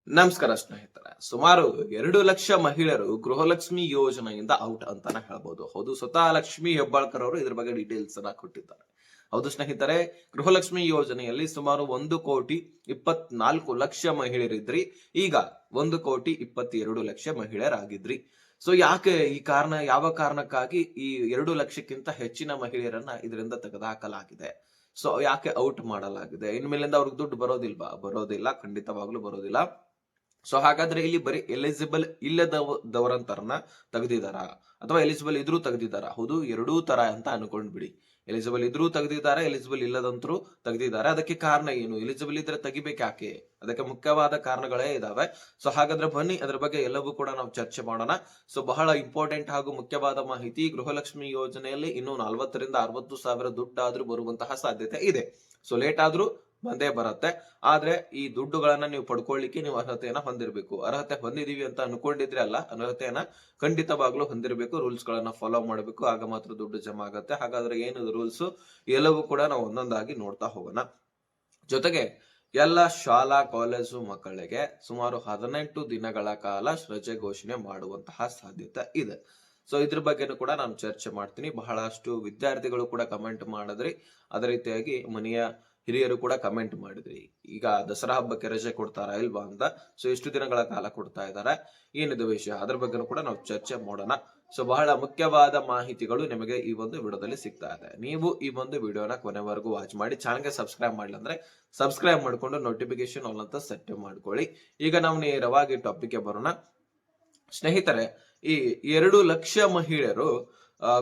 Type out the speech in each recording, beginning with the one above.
ನಮಸ್ಕಾರ ಸ್ನೇಹಿತರೆ. ಸುಮಾರು 2 ಲಕ್ಷ ಮಹಿಳೆಯರು ಗೃಹಲಕ್ಷ್ಮಿ ಯೋಜನೆಯಿಂದ ಔಟ್ ಅಂತಾನೆ ಹೇಳ್ಬೋದು. ಹೌದು, ಸ್ವತಃ ಲಕ್ಷ್ಮಿ ಹೆಬ್ಬಾಳ್ಕರ್ ಅವರು ಇದ್ರ ಬಗ್ಗೆ ಡೀಟೇಲ್ಸ್ ಅನ್ನ ಕೊಟ್ಟಿದ್ದಾರೆ. ಹೌದು ಸ್ನೇಹಿತರೆ, ಗೃಹಲಕ್ಷ್ಮಿ ಯೋಜನೆಯಲ್ಲಿ ಸುಮಾರು 1,24,00,000 ಮಹಿಳೆಯರಿದ್ರಿ. ಈಗ 1,22,00,000 ಮಹಿಳೆಯರಾಗಿದ್ರಿ. ಸೊ ಯಾಕೆ ಈ ಕಾರಣ, ಯಾವ ಕಾರಣಕ್ಕಾಗಿ ಈ 2 ಲಕ್ಷಕ್ಕಿಂತ ಹೆಚ್ಚಿನ ಮಹಿಳೆಯರನ್ನ ಇದರಿಂದ ತೆಗೆದುಹಾಕಲಾಗಿದೆ? ಸೊ ಯಾಕೆ ಔಟ್ ಮಾಡಲಾಗಿದೆ? ಇನ್ಮೇಲಿಂದ ಅವ್ರಿಗೆ ದುಡ್ಡು ಬರೋದಿಲ್ವಾ? ಬರೋದಿಲ್ಲ, ಖಂಡಿತವಾಗ್ಲೂ ಬರೋದಿಲ್ಲ. ಸೊ ಹಾಗಾದ್ರೆ ಇಲ್ಲಿ ಬರೀ ಎಲಿಜಿಬಲ್ ಇಲ್ಲದವರಂತರನ್ನ ತೆಗೆದಿದಾರ ಅಥವಾ ಎಲಿಜಿಬಲ್ ಇದ್ರೂ ತೆಗೆದಿದಾರ? ಹೌದು, ಎರಡೂ ತರ ಅಂತ ಅನ್ಕೊಂಡ್ಬಿಡಿ. ಎಲಿಜಿಬಲ್ ಇದ್ರೂ ತೆಗೆದಿದ್ದಾರೆ, ಎಲಿಜಿಬಲ್ ಇಲ್ಲದಂತರೂ ತೆಗೆದಿದ್ದಾರೆ. ಅದಕ್ಕೆ ಕಾರಣ ಏನು? ಎಲಿಜಿಬಲ್ ಇದ್ರೆ ತೆಗಿಬೇಕಾಕೆ? ಅದಕ್ಕೆ ಮುಖ್ಯವಾದ ಕಾರಣಗಳೇ ಇದಾವೆ. ಸೊ ಹಾಗಾದ್ರೆ ಬನ್ನಿ, ಅದ್ರ ಬಗ್ಗೆ ಎಲ್ಲವೂ ಕೂಡ ನಾವು ಚರ್ಚೆ ಮಾಡೋಣ. ಸೊ ಬಹಳ ಇಂಪಾರ್ಟೆಂಟ್ ಹಾಗೂ ಮುಖ್ಯವಾದ ಮಾಹಿತಿ. ಗೃಹಲಕ್ಷ್ಮಿ ಯೋಜನೆಯಲ್ಲಿ ಇನ್ನು 40,000 ರಿಂದ 60,000 ದುಡ್ಡಾದ್ರೂ ಬರುವಂತಹ ಸಾಧ್ಯತೆ ಇದೆ. ಸೊ ಲೇಟ್ ಆದ್ರೂ ಬಂದೇ ಬರುತ್ತೆ. ಆದ್ರೆ ಈ ದುಡ್ಡುಗಳನ್ನ ನೀವು ಪಡ್ಕೊಳ್ಳಿಕ್ಕೆ ನೀವು ಅರ್ಹತೆಯನ್ನ ಹೊಂದಿರಬೇಕು. ಅರ್ಹತೆ ಹೊಂದಿದೀವಿ ಅಂತ ಅನ್ಕೊಂಡಿದ್ರೆ ಅಲ್ಲ, ಅರ್ಹತೆಯನ್ನ ಖಂಡಿತವಾಗ್ಲೂ ಹೊಂದಿರಬೇಕು. ರೂಲ್ಸ್ ಗಳನ್ನ ಫಾಲೋ ಮಾಡಬೇಕು, ಆಗ ಮಾತ್ರ ದುಡ್ಡು ಜಮಾ ಆಗುತ್ತೆ. ಹಾಗಾದ್ರೆ ಏನು ರೂಲ್ಸ್, ಎಲ್ಲವೂ ಕೂಡ ನಾವು ಒಂದೊಂದಾಗಿ ನೋಡ್ತಾ ಹೋಗೋಣ. ಜೊತೆಗೆ ಎಲ್ಲ ಶಾಲಾ ಕಾಲೇಜು ಮಕ್ಕಳಿಗೆ ಸುಮಾರು 18 ದಿನಗಳ ಕಾಲ ರಜೆ ಘೋಷಣೆ ಮಾಡುವಂತಹ ಸಾಧ್ಯತೆ ಇದೆ. ಸೊ ಇದ್ರ ಬಗ್ಗೆನೂ ಕೂಡ ನಾನು ಚರ್ಚೆ ಮಾಡ್ತೀನಿ. ಬಹಳಷ್ಟು ವಿದ್ಯಾರ್ಥಿಗಳು ಕೂಡ ಕಮೆಂಟ್ ಮಾಡಿದ್ರಿ. ಅದೇ ರೀತಿಯಾಗಿ ಮನೆಯ ಹಿರಿಯರು ಕೂಡ ಕಮೆಂಟ್ ಮಾಡಿದ್ರಿ, ಈಗ ದಸರಾ ಹಬ್ಬಕ್ಕೆ ರಜೆ ಕೊಡ್ತಾರಾ ಇಲ್ವಾ ಅಂತ. ಸೊ ಎಷ್ಟು ದಿನಗಳ ಕಾಲ ಕೊಡ್ತಾ ಇದ್ದಾರೆ, ಏನಿದೆ ವಿಷಯ, ಅದ್ರ ಬಗ್ಗೆ ಕೂಡ ನಾವು ಚರ್ಚೆ ಮಾಡೋಣ. ಸೊ ಬಹಳ ಮುಖ್ಯವಾದ ಮಾಹಿತಿಗಳು ನಿಮಗೆ ಈ ಒಂದು ವಿಡಿಯೋದಲ್ಲಿ ಸಿಗ್ತಾ ಇದೆ. ನೀವು ಈ ಒಂದು ವಿಡಿಯೋನ ಕೊನೆವರೆಗೂ ವಾಚ್ ಮಾಡಿ. ಚಾನಲ್ಗೆ ಸಬ್ಸ್ಕ್ರೈಬ್ ಮಾಡಿಲ್ಲ ಅಂದ್ರೆ ಸಬ್ಸ್ಕ್ರೈಬ್ ಮಾಡ್ಕೊಂಡು ನೋಟಿಫಿಕೇಶನ್ ಆಲ್ ಅಂತ ಸೆಟ್ ಮಾಡ್ಕೊಳ್ಳಿ. ಈಗ ನಾವು ನೇರವಾಗಿ ಟಾಪಿಕ್ ಗೆ ಬರೋಣ. ಸ್ನೇಹಿತರೆ, ಈ 2 ಲಕ್ಷ ಮಹಿಳೆಯರು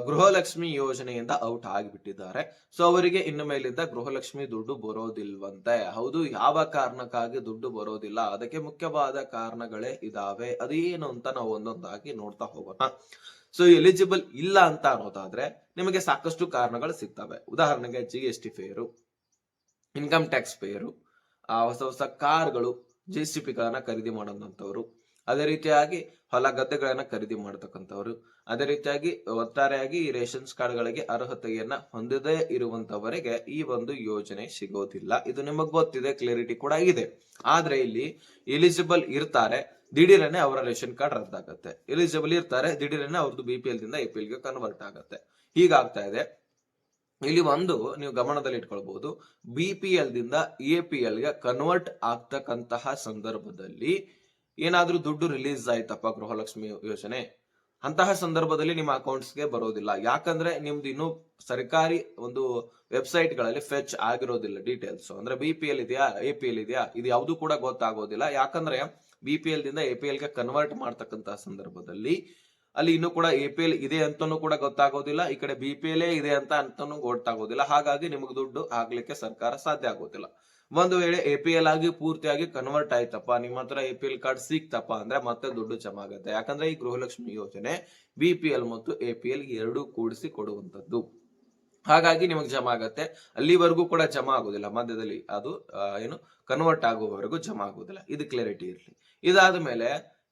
ಗೃಹಲಕ್ಷ್ಮಿ ಯೋಜನೆಯಿಂದ ಔಟ್ ಆಗಿಬಿಟ್ಟಿದ್ದಾರೆ. ಸೊ ಅವರಿಗೆ ಇನ್ನು ಮೇಲಿಂದ ಗೃಹಲಕ್ಷ್ಮಿ ದುಡ್ಡು ಬರೋದಿಲ್ವಂತೆ. ಹೌದು, ಯಾವ ಕಾರಣಕ್ಕಾಗಿ ದುಡ್ಡು ಬರೋದಿಲ್ಲ, ಅದಕ್ಕೆ ಮುಖ್ಯವಾದ ಕಾರಣಗಳೇ ಇದಾವೆ. ಅದೇನು ಅಂತ ನಾವು ಒಂದೊಂದಾಗಿ ನೋಡ್ತಾ ಹೋಗೋಣ. ಸೊ ಎಲಿಜಿಬಲ್ ಇಲ್ಲ ಅಂತ ಅನ್ನೋದಾದ್ರೆ ನಿಮಗೆ ಸಾಕಷ್ಟು ಕಾರಣಗಳು ಸಿಗ್ತವೆ. ಉದಾಹರಣೆಗೆ GST fair, income tax fair, ಹೊಸ ಹೊಸ ಕಾರ್ಗಳು, JCB ಗಳನ್ನ ಖರೀದಿ ಮಾಡೋದಂತವ್ರು, ಅದೇ ರೀತಿಯಾಗಿ ಹೊಲ ಗದ್ದೆಗಳನ್ನ ಖರೀದಿ ಮಾಡತಕ್ಕಂಥವ್ರು, ಅದೇ ರೀತಿಯಾಗಿ ಒಟ್ಟಾರೆಯಾಗಿ ರೇಷನ್ಸ್ ಕಾರ್ಡ್ಗಳಿಗೆ ಅರ್ಹತೆಯನ್ನ ಹೊಂದದೇ ಇರುವಂತವರಿಗೆ ಈ ಒಂದು ಯೋಜನೆ ಸಿಗೋದಿಲ್ಲ. ಇದು ನಿಮಗ್ ಗೊತ್ತಿದೆ, ಕ್ಲಿಯರಿಟಿ ಕೂಡ ಇದೆ. ಆದ್ರೆ ಇಲ್ಲಿ ಎಲಿಜಿಬಲ್ ಇರ್ತಾರೆ, ದಿಢೀರನೆ ಅವರ ರೇಷನ್ ಕಾರ್ಡ್ ರದ್ದಾಗತ್ತೆ. ಎಲಿಜಿಬಲ್ ಇರ್ತಾರೆ, ದಿಢೀರನೆ ಅವ್ರದ್ದು BPL ದಿಂದ APL ಗೆ ಕನ್ವರ್ಟ್ ಆಗತ್ತೆ. ಹೀಗಾಗ್ತಾ ಇದೆ. ಇಲ್ಲಿ ಒಂದು ನೀವು ಗಮನದಲ್ಲಿ ಇಟ್ಕೊಳ್ಬಹುದು, BPL ದಿಂದ APL ಗೆ ಕನ್ವರ್ಟ್ ಆಗ್ತಕ್ಕಂತಹ ಸಂದರ್ಭದಲ್ಲಿ ಏನಾದ್ರೂ ದುಡ್ಡು ರಿಲೀಸ್ ಆಯ್ತಪ್ಪ ಗೃಹಲಕ್ಷ್ಮಿ ಯೋಜನೆ, ಅಂತಹ ಸಂದರ್ಭದಲ್ಲಿ ನಿಮ್ಮ ಅಕೌಂಟ್ಸ್ ಗೆ ಬರೋದಿಲ್ಲ. ಯಾಕಂದ್ರೆ ನಿಮ್ದು ಇನ್ನು ಸರ್ಕಾರಿ ಒಂದು ವೆಬ್ಸೈಟ್ ಗಳಲ್ಲಿ ಫೆಚ್ ಆಗಿರೋದಿಲ್ಲ ಡೀಟೇಲ್ಸ್. ಅಂದ್ರೆ BPL ಇದೆಯಾ, APL ಇದೆಯಾ, ಇದು ಯಾವ್ದು ಕೂಡ ಗೊತ್ತಾಗೋದಿಲ್ಲ. ಯಾಕಂದ್ರೆ BPL ದಿಂದ APL ಗೆ ಕನ್ವರ್ಟ್ ಮಾಡ್ತಕ್ಕಂತಹ ಸಂದರ್ಭದಲ್ಲಿ ಅಲ್ಲಿ ಇನ್ನೂ ಕೂಡ APL ಇದೆ ಅಂತಾನೂ ಕೂಡ ಗೊತ್ತಾಗೋದಿಲ್ಲ, ಈ ಕಡೆ BPL ಇದೆ ಅಂತಾನೂ ಗೊತ್ತಾಗೋದಿಲ್ಲ. ಹಾಗಾಗಿ ನಿಮಗೆ ದುಡ್ಡು ಆಗ್ಲಿಕ್ಕೆ ಸರ್ಕಾರ ಸಾಧ್ಯ ಆಗೋದಿಲ್ಲ. ಒಂದು ವೇಳೆ APL ಆಗಿ ಪೂರ್ತಿಯಾಗಿ ಕನ್ವರ್ಟ್ ಆಯ್ತಪ್ಪ, ನಿಮ್ಮ ಹತ್ರ APL ಕಾರ್ಡ್ ಸಿಕ್ತಪ್ಪ ಅಂದ್ರೆ ಮತ್ತೆ ದುಡ್ಡು ಜಮಾ ಆಗುತ್ತೆ. ಯಾಕಂದ್ರೆ ಈ ಗೃಹಲಕ್ಷ್ಮಿ ಯೋಜನೆ BPL ಮತ್ತು APL ಎರಡೂ ಕೂಡಿಸಿ ಕೊಡುವಂತದ್ದು. ಹಾಗಾಗಿ ನಿಮಗೆ ಜಮಾ ಆಗತ್ತೆ. ಅಲ್ಲಿವರೆಗೂ ಕೂಡ ಜಮಾ ಆಗುದಿಲ್ಲ, ಮಧ್ಯದಲ್ಲಿ ಅದು ಏನು ಕನ್ವರ್ಟ್ ಆಗುವವರೆಗೂ ಜಮಾ ಆಗುದಿಲ್ಲ. ಇದು ಕ್ಲಾರಿಟಿ ಇರಲಿ. ಇದಾದ ಮೇಲೆ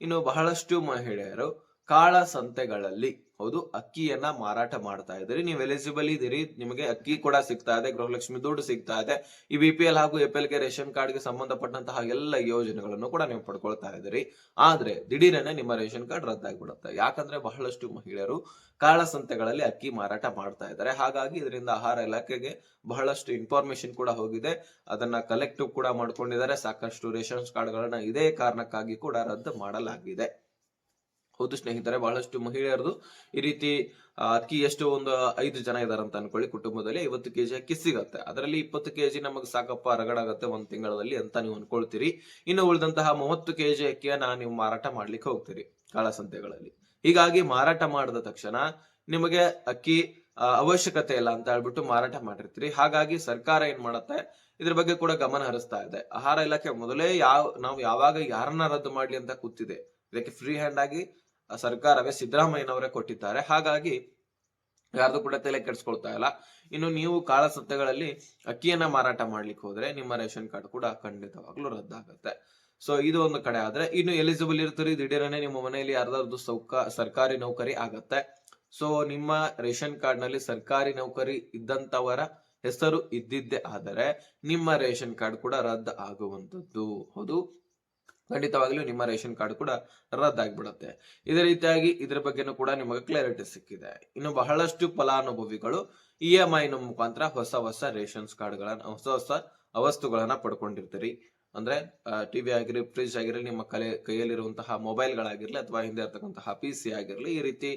ಇನ್ನು ಬಹಳಷ್ಟು ಮಹಿಳೆಯರು ಕಾಳ ಸಂತೆಗಳಲ್ಲಿ, ಹೌದು, ಅಕ್ಕಿಯನ್ನ ಮಾರಾಟ ಮಾಡ್ತಾ ಇದ್ದೀರಿ. ನೀವು ಎಲಿಜಿಬಲ್ ಇದ್ದೀರಿ, ನಿಮಗೆ ಅಕ್ಕಿ ಕೂಡ ಸಿಗ್ತಾ ಇದೆ, ಗೃಹಲಕ್ಷ್ಮಿ ದುಡ್ಡು ಸಿಗ್ತಾ ಇದೆ. ಈ BPL ಹಾಗೂ APL ಗೆ ರೇಷನ್ ಕಾರ್ಡ್ ಗೆ ಸಂಬಂಧಪಟ್ಟಂತಹ ಎಲ್ಲ ಯೋಜನೆಗಳನ್ನು ಕೂಡ ನೀವು ಪಡ್ಕೊಳ್ತಾ ಇದ್ದೀರಿ. ಆದ್ರೆ ದಿಢೀರನೆ ನಿಮ್ಮ ರೇಷನ್ ಕಾರ್ಡ್ ರದ್ದಾಗ್ಬಿಡುತ್ತೆ. ಯಾಕಂದ್ರೆ ಬಹಳಷ್ಟು ಮಹಿಳೆಯರು ಕಾಳ ಸಂತೆಗಳಲ್ಲಿ ಅಕ್ಕಿ ಮಾರಾಟ ಮಾಡ್ತಾ ಇದ್ದಾರೆ. ಹಾಗಾಗಿ ಇದರಿಂದ ಆಹಾರ ಇಲಾಖೆಗೆ ಬಹಳಷ್ಟು ಇನ್ಫಾರ್ಮೇಶನ್ ಕೂಡ ಹೋಗಿದೆ, ಅದನ್ನ ಕಲೆಕ್ಟ್ ಕೂಡ ಮಾಡ್ಕೊಂಡಿದ್ದಾರೆ. ಸಾಕಷ್ಟು ರೇಷನ್ ಕಾರ್ಡ್ ಗಳನ್ನ ಇದೇ ಕಾರಣಕ್ಕಾಗಿ ಕೂಡ ರದ್ದು ಮಾಡಲಾಗಿದೆ. ಹೌದು ಸ್ನೇಹಿತರೆ, ಬಹಳಷ್ಟು ಮಹಿಳೆಯರದು ಈ ರೀತಿ ಅಕ್ಕಿ ಎಷ್ಟು ಒಂದು 5 ಜನ ಇದಾರೆ ಅಂತ ಅನ್ಕೊಳ್ಳಿ, ಕುಟುಂಬದಲ್ಲಿ 50 kg ಅಕ್ಕಿ ಸಿಗತ್ತೆ. ಅದರಲ್ಲಿ 20 kg ನಮಗೆ ಸಾಕಪ್ಪ, ರಗಡಾಗತ್ತೆ ಒಂದ್ ತಿಂಗಳಲ್ಲಿ ಅಂತ ನೀವು ಅನ್ಕೊಳ್ತೀರಿ. ಇನ್ನು ಉಳಿದಂತಹ 30 kg ಅಕ್ಕಿಯನ್ನ ನೀವು ಮಾರಾಟ ಮಾಡ್ಲಿಕ್ಕೆ ಹೋಗ್ತೀರಿ ಕಾಳಸಂತೆಗಳಲ್ಲಿ. ಹೀಗಾಗಿ ಮಾರಾಟ ಮಾಡಿದ ತಕ್ಷಣ ನಿಮಗೆ ಅಕ್ಕಿ ಅವಶ್ಯಕತೆ ಇಲ್ಲ ಅಂತ ಹೇಳ್ಬಿಟ್ಟು ಮಾರಾಟ ಮಾಡಿರ್ತೀರಿ. ಹಾಗಾಗಿ ಸರ್ಕಾರ ಏನ್ ಮಾಡತ್ತೆ, ಇದ್ರ ಬಗ್ಗೆ ಕೂಡ ಗಮನ ಹರಿಸ್ತಾ ಇದೆ. ಆಹಾರ ಇಲಾಖೆ ಮೊದಲೇ ನಾವು ಯಾವಾಗ ಯಾರನ್ನ ರದ್ದು ಮಾಡ್ಲಿ ಅಂತ ಕೂತಿದೆ. ಇದಕ್ಕೆ ಫ್ರೀ ಹ್ಯಾಂಡ್ ಆಗಿ ಸರ್ಕಾರವೇ ಸಿದ್ದರಾಮಯ್ಯನವರೇ ಕೊಟ್ಟಿದ್ದಾರೆ. ಹಾಗಾಗಿ ಯಾರ್ದು ಕೂಡ ತಲೆ ಕೆಡಿಸ್ಕೊಳ್ತಾ ಇಲ್ಲ. ಇನ್ನು ನೀವು ಕಾಳಸಂತೆಗಳಲ್ಲಿ ಅಕ್ಕಿಯನ್ನ ಮಾರಾಟ ಮಾಡ್ಲಿಕ್ಕೆ ಹೋದ್ರೆ ನಿಮ್ಮ ರೇಷನ್ ಕಾರ್ಡ್ ಕೂಡ ಖಂಡಿತವಾಗ್ಲೂ ರದ್ದಾಗತ್ತೆ. ಸೊ ಇದು ಒಂದು ಕಡೆ ಆದ್ರೆ, ಇನ್ನು ಎಲಿಜಿಬಲ್ ಇರ್ತೀರಿ, ದಿಢೀರನೆ ನಿಮ್ಮ ಮನೆಯಲ್ಲಿ ಯಾರ್ದಾರ್ದು ಸರ್ಕಾರಿ ನೌಕರಿ ಆಗತ್ತೆ. ಸೊ ನಿಮ್ಮ ರೇಷನ್ ಕಾರ್ಡ್ ನಲ್ಲಿ ಸರ್ಕಾರಿ ನೌಕರಿ ಇದ್ದಂತವರ ಹೆಸರು ಇದ್ದಿದ್ದೇ ಆದರೆ ನಿಮ್ಮ ರೇಷನ್ ಕಾರ್ಡ್ ಕೂಡ ರದ್ದು ಆಗುವಂತದ್ದು. ಹೌದು, ಖಂಡಿತವಾಗ್ಲೂ ನಿಮ್ಮ ರೇಷನ್ ಕಾರ್ಡ್ ಕೂಡ ರದ್ದಾಗ್ಬಿಡುತ್ತೆ. ಇದೇ ರೀತಿಯಾಗಿ ಇದ್ರ ಬಗ್ಗೆನೂ ಕೂಡ ನಿಮಗೆ ಕ್ಲಾರಿಟಿ ಸಿಕ್ಕಿದೆ. ಇನ್ನು ಬಹಳಷ್ಟು ಫಲಾನುಭವಿಗಳು EMI ನ ಮುಖಾಂತರ ಹೊಸ ಹೊಸ ರೇಷನ್ಸ್ ಕಾರ್ಡ್ಗಳನ್ನ ಹೊಸ ವಸ್ತುಗಳನ್ನ ಪಡ್ಕೊಂಡಿರ್ತೀರಿ. ಅಂದ್ರೆ ಟಿವಿ ಆಗಿರಲಿ, ಫ್ರಿಜ್ ಆಗಿರಲಿ, ನಿಮ್ಮ ಕೈಯಲ್ಲಿರುವಂತಹ ಮೊಬೈಲ್ಗಳಾಗಿರ್ಲಿ ಅಥವಾ ಹಿಂದೆ ಇರ್ತಕ್ಕಂತಹ PC ಆಗಿರ್ಲಿ, ಈ ರೀತಿ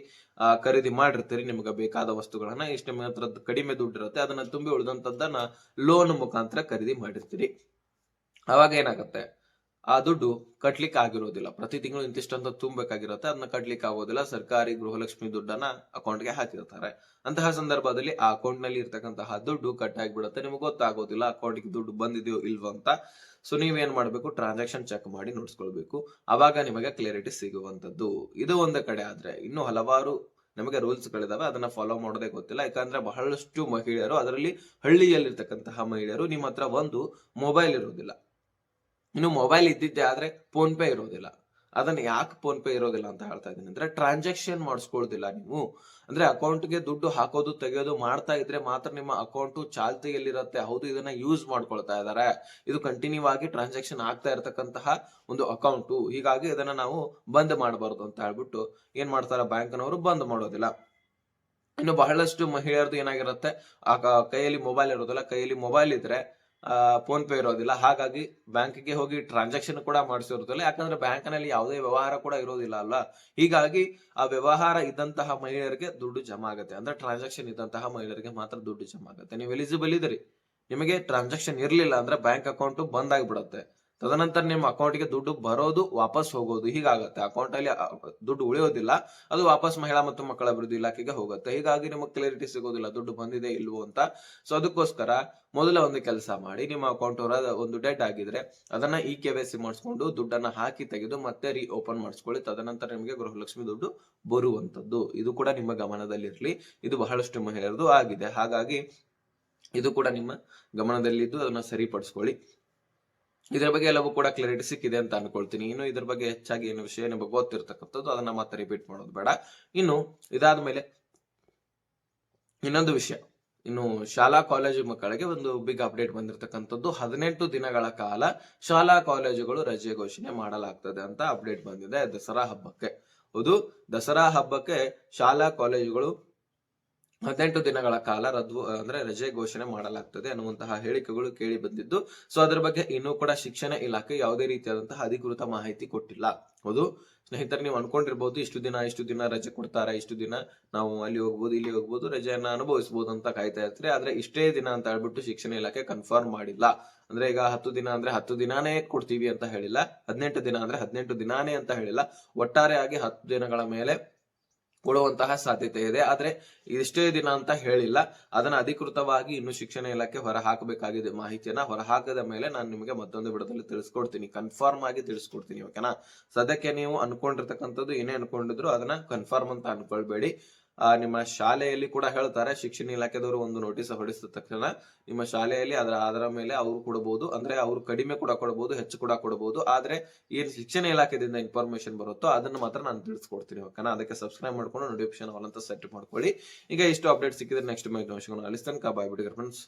ಖರೀದಿ ಮಾಡಿರ್ತೀರಿ. ನಿಮಗೆ ಬೇಕಾದ ವಸ್ತುಗಳನ್ನ ಇಷ್ಟು ನಿಮ್ಮ ಹತ್ರ ಕಡಿಮೆ ದುಡ್ಡು ಇರುತ್ತೆ, ಅದನ್ನ ತುಂಬಿ ಉಳಿದಂತದ್ದನ್ನ ಲೋನ್ ಮುಖಾಂತರ ಖರೀದಿ ಮಾಡಿರ್ತೀರಿ. ಅವಾಗ ಏನಾಗುತ್ತೆ, ಆ ದುಡ್ಡು ಕಟ್ಲಿಕ್ಕೆ ಆಗಿರೋದಿಲ್ಲ. ಪ್ರತಿ ತಿಂಗಳು ಇಂತಿಷ್ಟಂತ ತುಂಬಬೇಕಾಗಿರುತ್ತೆ, ಅದನ್ನ ಕಟ್ಲಿಕ್ಕೆ ಆಗೋದಿಲ್ಲ. ಸರ್ಕಾರಿ ಗೃಹಲಕ್ಷ್ಮಿ ದುಡ್ಡನ್ನ ಅಕೌಂಟ್ಗೆ ಹಾಕಿರ್ತಾರೆ. ಅಂತಹ ಸಂದರ್ಭದಲ್ಲಿ ಆ ಅಕೌಂಟ್ ನಲ್ಲಿ ಇರ್ತಕ್ಕಂತಹ ದುಡ್ಡು ಕಟ್ ಆಗಿಬಿಡುತ್ತೆ. ನಿಮ್ಗೆ ಗೊತ್ತಾಗೋದಿಲ್ಲ ಅಕೌಂಟ್ಗೆ ದುಡ್ಡು ಬಂದಿದೆಯೋ ಇಲ್ವೋ ಅಂತ. ಸೊ ನೀವೇನ್ ಮಾಡ್ಬೇಕು, ಟ್ರಾನ್ಸಾಕ್ಷನ್ ಚೆಕ್ ಮಾಡಿ ನೋಡ್ಸ್ಕೊಳ್ಬೇಕು. ಅವಾಗ ನಿಮಗೆ ಕ್ಲಾರಿಟಿ ಸಿಗುವಂತದ್ದು. ಇದು ಒಂದೇ ಕಡೆ ಆದ್ರೆ, ಇನ್ನು ಹಲವಾರು ನಮಗೆ ರೂಲ್ಸ್ ಗಳಿದಾವೆ, ಅದನ್ನ ಫಾಲೋ ಮಾಡೋದೇ ಗೊತ್ತಿಲ್ಲ. ಯಾಕಂದ್ರೆ ಬಹಳಷ್ಟು ಮಹಿಳೆಯರು, ಅದರಲ್ಲಿ ಹಳ್ಳಿಯಲ್ಲಿರ್ತಕ್ಕಂತಹ ಮಹಿಳೆಯರು, ನಿಮ್ಮ ಹತ್ರ ಒಂದು ಮೊಬೈಲ್ ಇರೋದಿಲ್ಲ. ಇನ್ನು ಮೊಬೈಲ್ ಇದ್ದಿದ್ದೆ ಆದ್ರೆ ಫೋನ್ ಪೇ ಇರೋದಿಲ್ಲ. ಅದನ್ನ ಯಾಕೆ ಫೋನ್ ಪೇ ಇರೋದಿಲ್ಲ ಅಂತ ಹೇಳ್ತಾ ಇದ್ದೀನಿ ಅಂದ್ರೆ, ಟ್ರಾನ್ಸಾಕ್ಷನ್ ಮಾಡಿಸ್ಕೊಳ್ದಿಲ್ಲ ನೀವು. ಅಂದ್ರೆ ಅಕೌಂಟ್ಗೆ ದುಡ್ಡು ಹಾಕೋದು ತೆಗೆಯೋದು ಮಾಡ್ತಾ ಇದ್ರೆ ಮಾತ್ರ ನಿಮ್ಮ ಅಕೌಂಟ್ ಚಾಲ್ತಿಯಲ್ಲಿರುತ್ತೆ. ಹೌದು, ಇದನ್ನ ಯೂಸ್ ಮಾಡ್ಕೊಳ್ತಾ ಇದಾರೆ, ಇದು ಕಂಟಿನ್ಯೂ ಆಗಿ ಟ್ರಾನ್ಸಾಕ್ಷನ್ ಆಗ್ತಾ ಇರತಕ್ಕಂತಹ ಒಂದು ಅಕೌಂಟ್. ಹೀಗಾಗಿ ಇದನ್ನ ನಾವು ಬಂದ್ ಮಾಡಬಾರ್ದು ಅಂತ ಹೇಳ್ಬಿಟ್ಟು ಏನ್ ಮಾಡ್ತಾರೆ, ಬ್ಯಾಂಕ್ನವರು ಬಂದ್ ಮಾಡೋದಿಲ್ಲ. ಇನ್ನು ಬಹಳಷ್ಟು ಮಹಿಳೆಯರದು ಏನಾಗಿರುತ್ತೆ, ಆ ಕೈಯಲ್ಲಿ ಮೊಬೈಲ್ ಇರೋದಿಲ್ಲ. ಕೈಯಲ್ಲಿ ಮೊಬೈಲ್ ಇದ್ರೆ ಫೋನ್ ಪೇ ಇರೋದಿಲ್ಲ. ಹಾಗಾಗಿ ಬ್ಯಾಂಕ್ಗೆ ಹೋಗಿ ಟ್ರಾನ್ಸಾಕ್ಷನ್ ಕೂಡ ಮಾಡಿಸಿರೋದಿಲ್ಲ. ಯಾಕಂದ್ರೆ ಬ್ಯಾಂಕ್ ನಲ್ಲಿ ಯಾವುದೇ ವ್ಯವಹಾರ ಕೂಡ ಇರೋದಿಲ್ಲ ಅಲ್ಲ. ಹೀಗಾಗಿ ಆ ವ್ಯವಹಾರ ಇದ್ದಂತಹ ಮಹಿಳೆಯರಿಗೆ ದುಡ್ಡು ಜಮಾ ಆಗುತ್ತೆ. ಅಂದ್ರೆ ಟ್ರಾನ್ಸಾಕ್ಷನ್ ಇದ್ದಂತಹ ಮಹಿಳೆಯರಿಗೆ ಮಾತ್ರ ದುಡ್ಡು ಜಮಾ ಆಗುತ್ತೆ. ನೀವು ಎಲಿಜಿಬಲ್ ಇದ್ರಿ, ನಿಮಗೆ ಟ್ರಾನ್ಸಾಕ್ಷನ್ ಇರ್ಲಿಲ್ಲ ಅಂದ್ರೆ ಬ್ಯಾಂಕ್ ಅಕೌಂಟ್ ಬಂದ್ ಆಗಿಬಿಡುತ್ತೆ. ತದನಂತರ ನಿಮ್ಮ ಅಕೌಂಟ್ಗೆ ದುಡ್ಡು ಬರೋದು, ವಾಪಸ್ ಹೋಗೋದು, ಹೀಗಾಗತ್ತೆ. ಅಕೌಂಟ್ ಅಲ್ಲಿ ದುಡ್ಡು ಉಳಿಯೋದಿಲ್ಲ, ಅದು ವಾಪಸ್ ಮಹಿಳಾ ಮತ್ತು ಮಕ್ಕಳ ಅಭಿವೃದ್ಧಿ ಇಲಾಖೆಗೆ ಹೋಗುತ್ತೆ. ಹೀಗಾಗಿ ನಿಮಗೆ ಕ್ಲಾರಿಟಿ ಸಿಗೋದಿಲ್ಲ ದುಡ್ಡು ಬಂದಿದೆ ಇಲ್ವೋ ಅಂತ. ಸೊ ಅದಕ್ಕೋಸ್ಕರ ಮೊದಲ ಒಂದು ಕೆಲಸ ಮಾಡಿ, ನಿಮ್ಮ ಅಕೌಂಟ್ ಒಂದು ಡೆಡ್ ಆಗಿದ್ರೆ ಅದನ್ನ KYC ಮಾಡಿಸ್ಕೊಂಡು ದುಡ್ಡನ್ನ ಹಾಕಿ ತೆಗೆದು ಮತ್ತೆ ಓಪನ್ ಮಾಡಿಸ್ಕೊಳ್ಳಿ. ತದನಂತರ ನಿಮಗೆ ಗೃಹಲಕ್ಷ್ಮಿ ದುಡ್ಡು ಬರುವಂತದ್ದು. ಇದು ಕೂಡ ನಿಮ್ಮ ಗಮನದಲ್ಲಿರ್ಲಿ. ಇದು ಬಹಳಷ್ಟು ಮಹಿಳೆಯರದು ಆಗಿದೆ. ಹಾಗಾಗಿ ಇದು ಕೂಡ ನಿಮ್ಮ ಗಮನದಲ್ಲಿದ್ದು ಅದನ್ನ ಸರಿಪಡಿಸ್ಕೊಳ್ಳಿ. ಇದರ ಬಗ್ಗೆ ಎಲ್ಲವೂ ಕೂಡ ಕ್ಲಾರಿಟಿ ಸಿಕ್ಕಿದೆ ಅಂತ ಅನ್ಕೊಳ್ತೀನಿ. ಇನ್ನು ಇದ್ರ ಬಗ್ಗೆ ಹೆಚ್ಚಾಗಿ ಏನು ವಿಷಯ ನಿಮಗೆ ಗೊತ್ತಿರ್ತಕ್ಕಂಥದ್ದು, ಅದನ್ನ ಮತ್ತೆ ರಿಪೀಟ್ ಮಾಡೋದು ಬೇಡ. ಇನ್ನು ಇದಾದ್ಮೇಲೆ ಇನ್ನೊಂದು ವಿಷಯ, ಇನ್ನು ಶಾಲಾ ಕಾಲೇಜು ಮಕ್ಕಳಿಗೆ ಒಂದು ಬಿಗ್ ಅಪ್ಡೇಟ್ ಬಂದಿರತಕ್ಕಂಥದ್ದು. 18 ದಿನಗಳ ಕಾಲ ಶಾಲಾ ಕಾಲೇಜುಗಳು ರಜೆ ಘೋಷಣೆ ಮಾಡಲಾಗ್ತದೆ ಅಂತ ಅಪ್ಡೇಟ್ ಬಂದಿದೆ ದಸರಾ ಹಬ್ಬಕ್ಕೆ. ಹೌದು, ದಸರಾ ಹಬ್ಬಕ್ಕೆ ಶಾಲಾ ಕಾಲೇಜುಗಳು 18 ದಿನಗಳ ಕಾಲ ರಜೆ ಘೋಷಣೆ ಮಾಡಲಾಗ್ತದೆ ಅನ್ನುವಂತಹ ಹೇಳಿಕೆಗಳು ಕೇಳಿ ಬಂದಿದ್ದು. ಸೊ ಅದ್ರ ಬಗ್ಗೆ ಇನ್ನೂ ಕೂಡ ಶಿಕ್ಷಣ ಇಲಾಖೆ ಯಾವುದೇ ರೀತಿಯಾದಂತಹ ಅಧಿಕೃತ ಮಾಹಿತಿ ಕೊಟ್ಟಿಲ್ಲ. ಹೌದು ಸ್ನೇಹಿತರೆ, ನೀವು ಅನ್ಕೊಂಡಿರ್ಬಹುದು ಇಷ್ಟು ದಿನ ರಜೆ ಕೊಡ್ತಾರೆ, ಇಷ್ಟು ದಿನ ನಾವು ಅಲ್ಲಿ ಹೋಗ್ಬೋದು, ಇಲ್ಲಿ ಹೋಗ್ಬೋದು, ರಜೆಯನ್ನ ಅನುಭವಿಸಬಹುದು ಅಂತ ಕಾಯ್ತಾ ಇರ್ತೀರಿ. ಆದ್ರೆ ಇಷ್ಟೇ ದಿನ ಅಂತ ಹೇಳ್ಬಿಟ್ಟು ಶಿಕ್ಷಣ ಇಲಾಖೆ ಕನ್ಫರ್ಮ್ ಮಾಡಿಲ್ಲ. ಅಂದ್ರೆ ಈಗ 10 ದಿನ ಅಂದ್ರೆ 10 ದಿನಾನೇ ಕೊಡ್ತೀವಿ ಅಂತ ಹೇಳಿಲ್ಲ, 18 ದಿನ ಅಂದ್ರೆ 18 ದಿನಾನೇ ಅಂತ ಹೇಳಿಲ್ಲ. ಒಟ್ಟಾರೆಯಾಗಿ 10 ದಿನಗಳ ಮೇಲೆ ಕೊಡುವಂತಹ ಸಾಧ್ಯತೆ ಇದೆ. ಆದ್ರೆ ಇಷ್ಟೇ ದಿನ ಅಂತ ಹೇಳಿಲ್ಲ. ಅದನ್ನ ಅಧಿಕೃತವಾಗಿ ಇನ್ನು ಶಿಕ್ಷಣ ಇಲಾಖೆ ಹೊರ ಹಾಕಬೇಕಾಗಿದೆ. ಮಾಹಿತಿಯನ್ನ ಹೊರ ಹಾಕದ ಮೇಲೆ ನಾನು ನಿಮಗೆ ಮತ್ತೊಂದು ವಿಡಿಯೋದಲ್ಲಿ ತಿಳಿಸ್ಕೊಡ್ತೀನಿ, ಕನ್ಫರ್ಮ್ ಆಗಿ ತಿಳಿಸ್ಕೊಡ್ತೀನಿ. ಓಕೆನಾ? ಸದ್ಯಕ್ಕೆ ನೀವು ಅನ್ಕೊಂಡಿರ್ತಕ್ಕಂಥದ್ದು ಏನೇ ಅನ್ಕೊಂಡಿದ್ರು ಅದನ್ನ ಕನ್ಫರ್ಮ್ ಅಂತ ಅನ್ಕೊಳ್ಬೇಡಿ. ನಿಮ್ಮ ಶಾಲೆಯಲ್ಲಿ ಕೂಡ ಹೇಳ್ತಾರೆ, ಶಿಕ್ಷಣ ಇಲಾಖೆದವರು ಒಂದು ನೋಟಿಸ್ ಹೊರಡಿಸಿದ ತಕ್ಷಣ ನಿಮ್ಮ ಶಾಲೆಯಲ್ಲಿ ಅದರ ಮೇಲೆ ಅವರು ಕೊಡಬಹುದು. ಅಂದ್ರೆ ಅವರು ಕಡಿಮೆ ಕೂಡ ಕೊಡಬಹುದು, ಹೆಚ್ಚು ಕೂಡ ಕೊಡಬಹುದು. ಆದ್ರೆ ಏನ್ ಶಿಕ್ಷಣ ಇಲಾಖೆದಿಂದ ಇನ್ಫಾರ್ಮೇಶನ್ ಬರುತ್ತೋ ಅದನ್ನ ಮಾತ್ರ ನಾನು ತಿಳಿಸ್ಕೊಡ್ತೀನಿ. ಓಕೆನಾ? ಅದಕ್ಕೆ ಸಬ್ಸ್ಕ್ರೈಬ್ ಮಾಡ್ಕೊಂಡು ನೋಟಿಫಿಕೇಶನ್ ಆಲ್ ಅಂತ ಸೆಟ್ ಮಾಡ್ಕೊಳ್ಳಿ. ಈಗ ಇಷ್ಟು ಅಪ್ಡೇಟ್ ಸಿಕ್ಕಿದ್ರೆ ನೆಕ್ಸ್ಟ್ ಮೈಕ್ ಅಲ್ಲಿ ತನಕ ಬಾಯ್ ಬಿಡಿ ಫ್ರೆಂಡ್ಸ್.